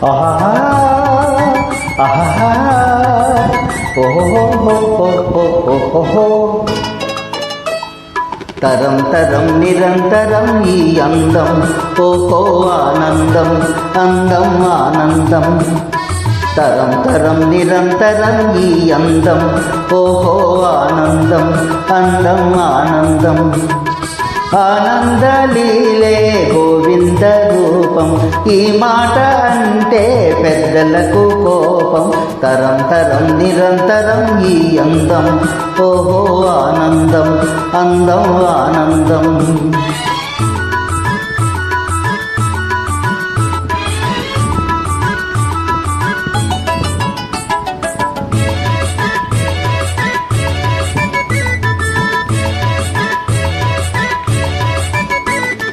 ఆహా ఆహా ఓహో తరం తరం నిరంతరం ఈ అందం ఓహో ఆనందం అందం ఆనందం తరం తరం నిరంతరం ఈ అందం ఓహో ఆనందం అందం ఆనందం ఆనందలీలే గోవింద రూపం ఈ మాట అంటే పెద్దలకు కోపం తరం తరం నిరంతరం ఈ అందం ఓహో ఆనందం అందం ఆనందం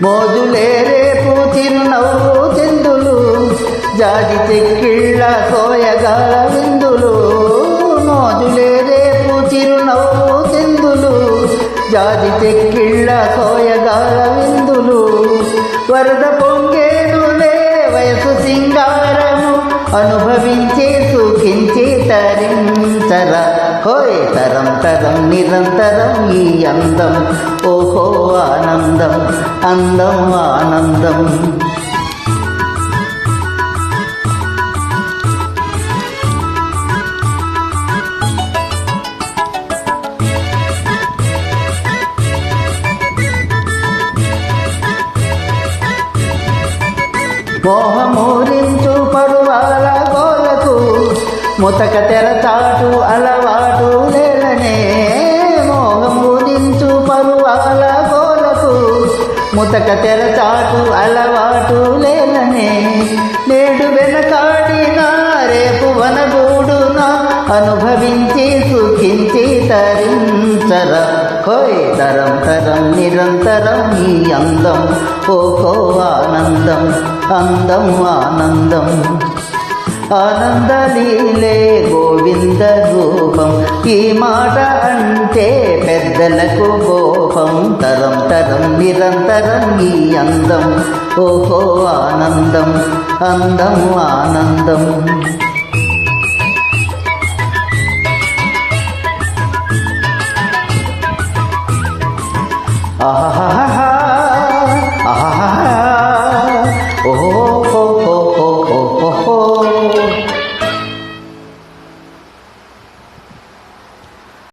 మోజులే రేపు చిరునవ్వు చెందులు జాజి చెక్కిళ్ళ సోయగాల విందులు మోజులే రేపు చిరునవ్వు చెందులు జాజి చెక్కిళ్ళ సోయగాల విందులు వరద పొంగేనులే వయసు సింగారము అనుభవించే సుఖించే తరించర హోయ్ తరం తరం నిరంతరం ఈ అందం ఓహో ఆనందం అందం ఆనందం మోహమూరించు పరువాల గోలకు ముతక తెరచాటు అలవాటు లేలనే మోహమూరించు పరువాల గోలకు ముతక తెరచాటు అలవాటు లేలనే నేడు వెనకాడిన రేపు వనగూడున అనుభవించి సుఖించి తరించర హోయ్ తరం తరం నిరంతరం ఈ అందం ఓహో ఆనందం అందం ఆనందం ఆనందలీలే గోవింద రూపం ఈ మాట అంటే పెద్దలకు కోపం తరం తరం నిరంతరం ఈ అందం ఓహో ఆనందం అందం ఆనందం ఆహా ఆహా ఓహో